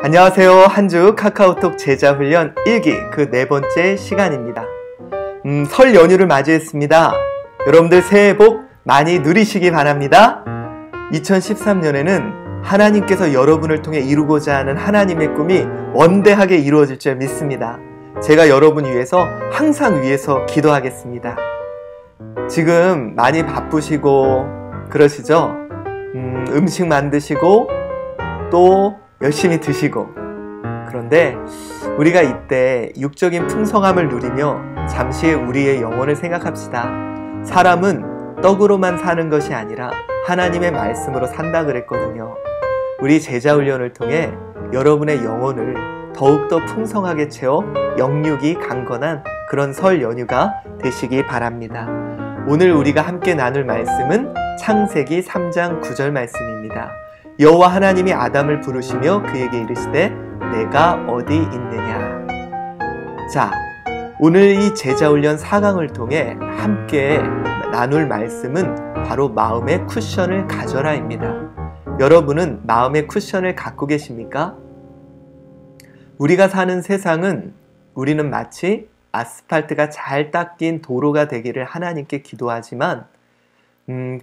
안녕하세요. 한 주 카카오톡 제자훈련 1기 그 네 번째 시간입니다. 설 연휴를 맞이했습니다. 여러분들 새해 복 많이 누리시기 바랍니다. 2013년에는 하나님께서 여러분을 통해 이루고자 하는 하나님의 꿈이 원대하게 이루어질 줄 믿습니다. 제가 여러분 위해서 항상 위해서 기도하겠습니다. 지금 많이 바쁘시고 그러시죠? 음식 만드시고 또 열심히 드시고, 그런데 우리가 이때 육적인 풍성함을 누리며 잠시 우리의 영혼을 생각합시다. 사람은 떡으로만 사는 것이 아니라 하나님의 말씀으로 산다 그랬거든요. 우리 제자훈련을 통해 여러분의 영혼을 더욱더 풍성하게 채워 영육이 강건한 그런 설 연휴가 되시기 바랍니다. 오늘 우리가 함께 나눌 말씀은 창세기 3장 9절 말씀입니다. 여호와 하나님이 아담을 부르시며 그에게 이르시되 내가 어디 있느냐. 자, 오늘 이 제자훈련 4강을 통해 함께 나눌 말씀은 바로 마음의 쿠션을 가져라입니다. 여러분은 마음의 쿠션을 갖고 계십니까? 우리가 사는 세상은 우리는 마치 아스팔트가 잘 닦인 도로가 되기를 하나님께 기도하지만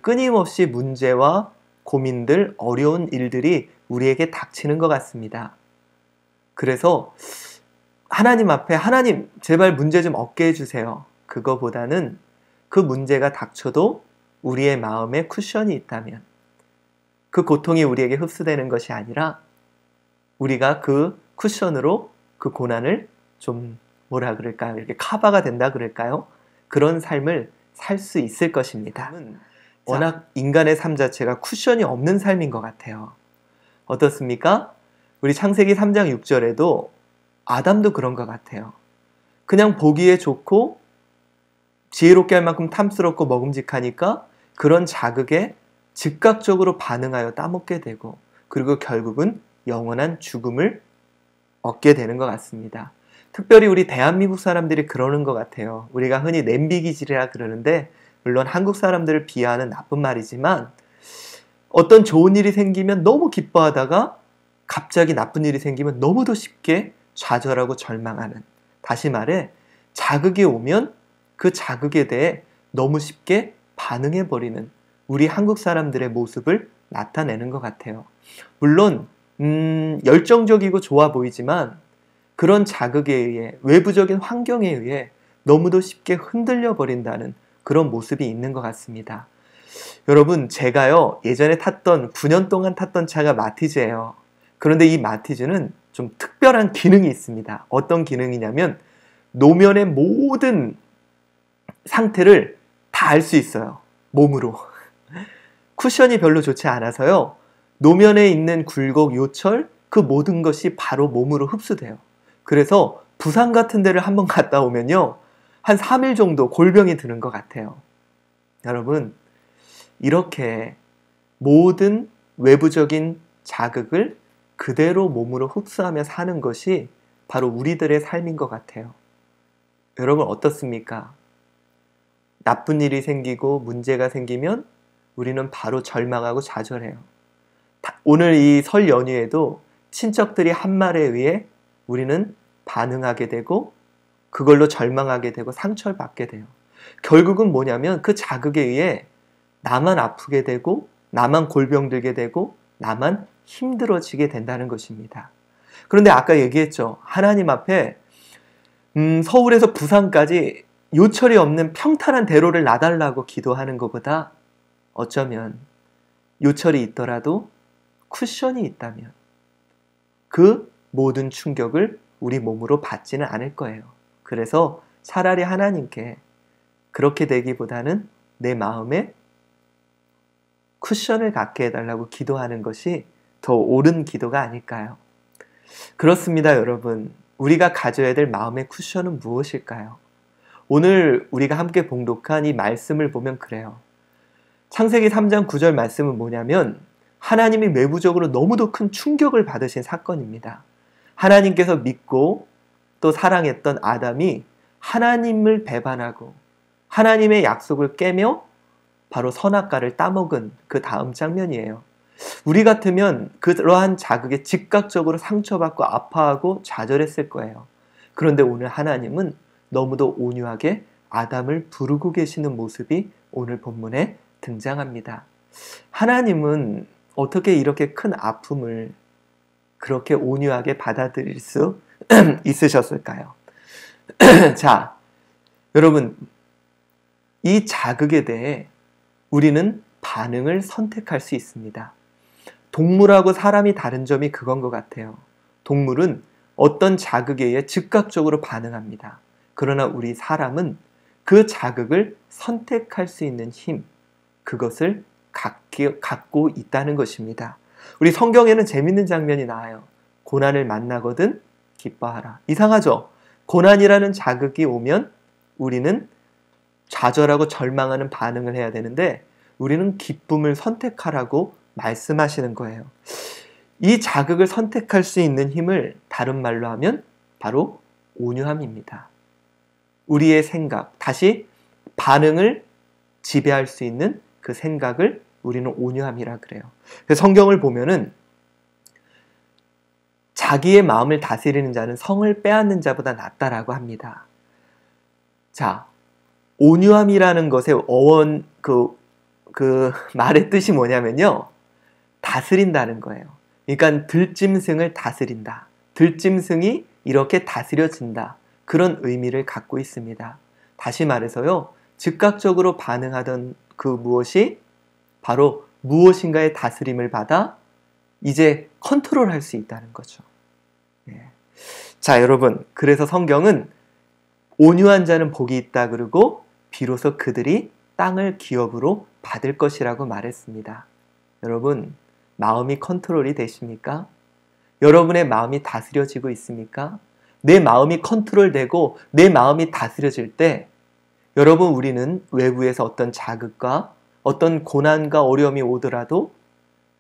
끊임없이 문제와 고민들, 어려운 일들이 우리에게 닥치는 것 같습니다. 그래서 하나님 앞에 하나님 제발 문제 좀 없게 해주세요. 그거보다는 그 문제가 닥쳐도 우리의 마음에 쿠션이 있다면 그 고통이 우리에게 흡수되는 것이 아니라 우리가 그 쿠션으로 그 고난을 좀 뭐라 그럴까요? 이렇게 커버가 된다 그럴까요? 그런 삶을 살 수 있을 것입니다. 워낙 인간의 삶 자체가 쿠션이 없는 삶인 것 같아요. 어떻습니까? 우리 창세기 3장 6절에도 아담도 그런 것 같아요. 그냥 보기에 좋고 지혜롭게 할 만큼 탐스럽고 먹음직하니까 그런 자극에 즉각적으로 반응하여 따먹게 되고 그리고 결국은 영원한 죽음을 얻게 되는 것 같습니다. 특별히 우리 대한민국 사람들이 그러는 것 같아요. 우리가 흔히 냄비기질이라 그러는데 물론 한국 사람들을 비하하는 나쁜 말이지만 어떤 좋은 일이 생기면 너무 기뻐하다가 갑자기 나쁜 일이 생기면 너무도 쉽게 좌절하고 절망하는, 다시 말해 자극이 오면 그 자극에 대해 너무 쉽게 반응해버리는 우리 한국 사람들의 모습을 나타내는 것 같아요. 물론 열정적이고 좋아 보이지만 그런 자극에 의해 외부적인 환경에 의해 너무도 쉽게 흔들려 버린다는 그런 모습이 있는 것 같습니다. 여러분, 제가요 예전에 9년 동안 탔던 차가 마티즈예요. 그런데 이 마티즈는 좀 특별한 기능이 있습니다. 어떤 기능이냐면 노면의 모든 상태를 다 알 수 있어요. 몸으로. 쿠션이 별로 좋지 않아서요 노면에 있는 굴곡, 요철 그 모든 것이 바로 몸으로 흡수돼요. 그래서 부산 같은 데를 한번 갔다 오면요 한 3일 정도 골병이 드는 것 같아요. 여러분, 이렇게 모든 외부적인 자극을 그대로 몸으로 흡수하며 사는 것이 바로 우리들의 삶인 것 같아요. 여러분 어떻습니까? 나쁜 일이 생기고 문제가 생기면 우리는 바로 절망하고 좌절해요. 오늘 이 설 연휴에도 친척들이 한 말에 의해 우리는 반응하게 되고 그걸로 절망하게 되고 상처를 받게 돼요. 결국은 뭐냐면 그 자극에 의해 나만 아프게 되고 나만 골병 들게 되고 나만 힘들어지게 된다는 것입니다. 그런데 아까 얘기했죠. 하나님 앞에 서울에서 부산까지 요철이 없는 평탄한 대로를 놔달라고 기도하는 것보다 어쩌면 요철이 있더라도 쿠션이 있다면 그 모든 충격을 우리 몸으로 받지는 않을 거예요. 그래서 차라리 하나님께 그렇게 되기보다는 내 마음에 쿠션을 갖게 해달라고 기도하는 것이 더 옳은 기도가 아닐까요? 그렇습니다, 여러분. 우리가 가져야 될 마음의 쿠션은 무엇일까요? 오늘 우리가 함께 봉독한 이 말씀을 보면 그래요. 창세기 3장 9절 말씀은 뭐냐면 하나님이 외부적으로 너무도 큰 충격을 받으신 사건입니다. 하나님께서 믿고 또 사랑했던 아담이 하나님을 배반하고 하나님의 약속을 깨며 바로 선악과를 따먹은 그 다음 장면이에요. 우리 같으면 그러한 자극에 즉각적으로 상처받고 아파하고 좌절했을 거예요. 그런데 오늘 하나님은 너무도 온유하게 아담을 부르고 계시는 모습이 오늘 본문에 등장합니다. 하나님은 어떻게 이렇게 큰 아픔을 그렇게 온유하게 받아들일 수 있으셨을까요? 자, 여러분, 이 자극에 대해 우리는 반응을 선택할 수 있습니다. 동물하고 사람이 다른 점이 그건 것 같아요. 동물은 어떤 자극에 의해 즉각적으로 반응합니다. 그러나 우리 사람은 그 자극을 선택할 수 있는 힘, 그것을 갖고 있다는 것입니다. 우리 성경에는 재밌는 장면이 나와요. 고난을 만나거든 기뻐하라. 이상하죠? 고난이라는 자극이 오면 우리는 좌절하고 절망하는 반응을 해야 되는데 우리는 기쁨을 선택하라고 말씀하시는 거예요. 이 자극을 선택할 수 있는 힘을 다른 말로 하면 바로 온유함입니다. 우리의 생각, 다시 반응을 지배할 수 있는 그 생각을 우리는 온유함이라 그래요. 그래서 성경을 보면은 자기의 마음을 다스리는 자는 성을 빼앗는 자보다 낫다라고 합니다. 자, 온유함이라는 것의 어원, 그 말의 뜻이 뭐냐면요. 다스린다는 거예요. 그러니까 들짐승을 다스린다. 들짐승이 이렇게 다스려진다. 그런 의미를 갖고 있습니다. 다시 말해서요. 즉각적으로 반응하던 그 무엇이 바로 무엇인가의 다스림을 받아 이제 컨트롤할 수 있다는 거죠. 네. 자, 여러분, 그래서 성경은 온유한 자는 복이 있다 그러고 비로소 그들이 땅을 기업으로 받을 것이라고 말했습니다. 여러분, 마음이 컨트롤이 되십니까? 여러분의 마음이 다스려지고 있습니까? 내 마음이 컨트롤되고 내 마음이 다스려질 때 여러분, 우리는 외부에서 어떤 자극과 어떤 고난과 어려움이 오더라도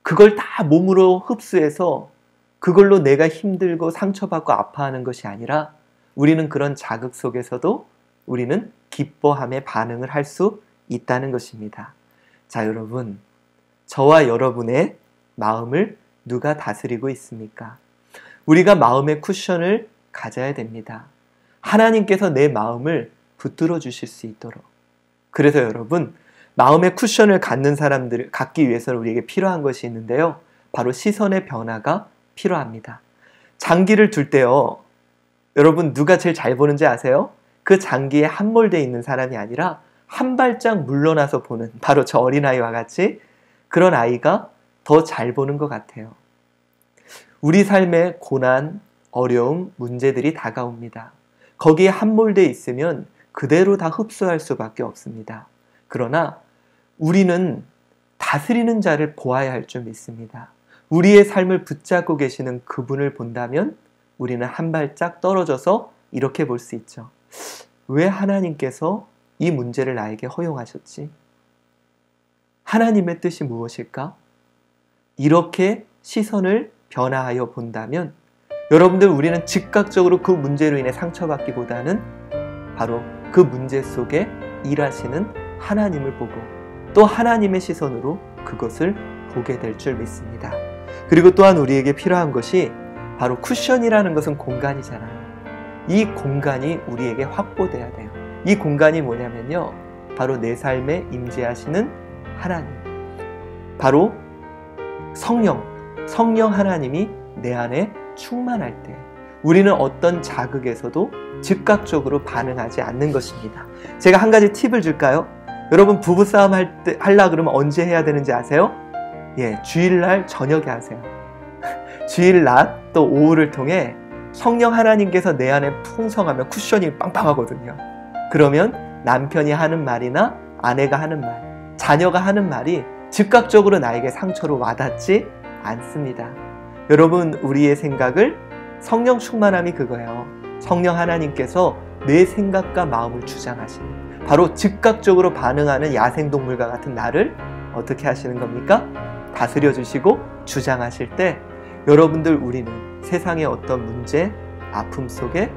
그걸 다 몸으로 흡수해서 그걸로 내가 힘들고 상처받고 아파하는 것이 아니라 우리는 그런 자극 속에서도 우리는 기뻐함의 반응을 할 수 있다는 것입니다. 자, 여러분, 저와 여러분의 마음을 누가 다스리고 있습니까? 우리가 마음의 쿠션을 가져야 됩니다. 하나님께서 내 마음을 붙들어 주실 수 있도록. 그래서 여러분, 마음의 쿠션을 갖기 위해서는 우리에게 필요한 것이 있는데요. 바로 시선의 변화가 필요합니다. 장기를 둘 때요. 여러분, 누가 제일 잘 보는지 아세요? 그 장기에 함몰되어 있는 사람이 아니라 한 발짝 물러나서 보는, 바로 저 어린아이와 같이 그런 아이가 더 잘 보는 것 같아요. 우리 삶에 고난, 어려움, 문제들이 다가옵니다. 거기에 함몰되어 있으면 그대로 다 흡수할 수밖에 없습니다. 그러나 우리는 다스리는 자를 보아야 할 줄 믿습니다. 우리의 삶을 붙잡고 계시는 그분을 본다면 우리는 한 발짝 떨어져서 이렇게 볼 수 있죠. 왜 하나님께서 이 문제를 나에게 허용하셨지? 하나님의 뜻이 무엇일까? 이렇게 시선을 변화하여 본다면 여러분들, 우리는 즉각적으로 그 문제로 인해 상처받기보다는 바로 그 문제 속에 일하시는 하나님을 보고 또 하나님의 시선으로 그것을 보게 될 줄 믿습니다. 그리고 또한 우리에게 필요한 것이 바로 쿠션이라는 것은 공간이잖아요. 이 공간이 우리에게 확보돼야 돼요. 이 공간이 뭐냐면요, 바로 내 삶에 임재하시는 하나님, 바로 성령 하나님이 내 안에 충만할 때 우리는 어떤 자극에서도 즉각적으로 반응하지 않는 것입니다. 제가 한 가지 팁을 줄까요? 여러분, 부부싸움 하려 그러면 언제 해야 되는지 아세요? 예, 주일날 저녁에 하세요. 주일 낮 또 오후를 통해 성령 하나님께서 내 안에 풍성하면 쿠션이 빵빵하거든요. 그러면 남편이 하는 말이나 아내가 하는 말, 자녀가 하는 말이 즉각적으로 나에게 상처로 와닿지 않습니다. 여러분, 우리의 생각을 성령 충만함이 그거예요. 성령 하나님께서 내 생각과 마음을 주장하시는, 바로 즉각적으로 반응하는 야생동물과 같은 나를 어떻게 하시는 겁니까? 다스려 주시고 주장하실 때 여러분들, 우리는 세상의 어떤 문제, 아픔 속에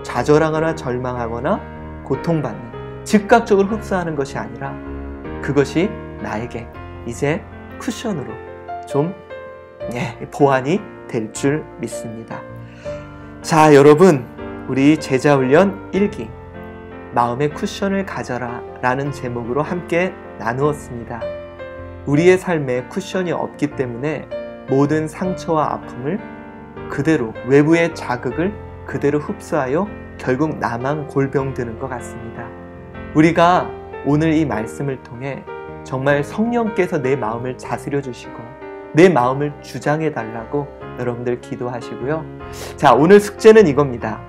좌절하거나 절망하거나 고통받는, 즉각적으로 흡수하는 것이 아니라 그것이 나에게 이제 쿠션으로 좀 보완이 될 줄 믿습니다. 자, 여러분, 우리 제자훈련 1기 마음의 쿠션을 가져라 라는 제목으로 함께 나누었습니다. 우리의 삶에 쿠션이 없기 때문에 모든 상처와 아픔을 그대로, 외부의 자극을 그대로 흡수하여 결국 나만 골병드는 것 같습니다. 우리가 오늘 이 말씀을 통해 정말 성령께서 내 마음을 다스려 주시고 내 마음을 주장해 달라고 여러분들 기도하시고요. 자, 오늘 숙제는 이겁니다.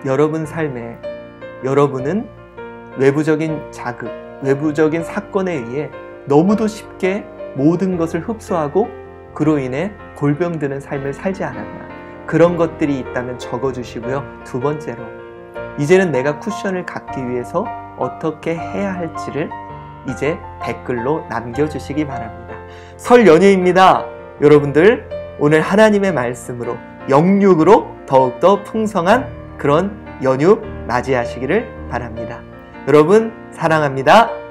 여러분 삶에 여러분은 외부적인 자극, 외부적인 사건에 의해 너무도 쉽게 모든 것을 흡수하고 그로 인해 골병드는 삶을 살지 않았나, 그런 것들이 있다면 적어주시고요. 두 번째로, 이제는 내가 쿠션을 갖기 위해서 어떻게 해야 할지를 이제 댓글로 남겨주시기 바랍니다. 설 연휴입니다. 여러분들 오늘 하나님의 말씀으로 영육으로 더욱더 풍성한 그런 연휴 맞이하시기를 바랍니다. 여러분 사랑합니다.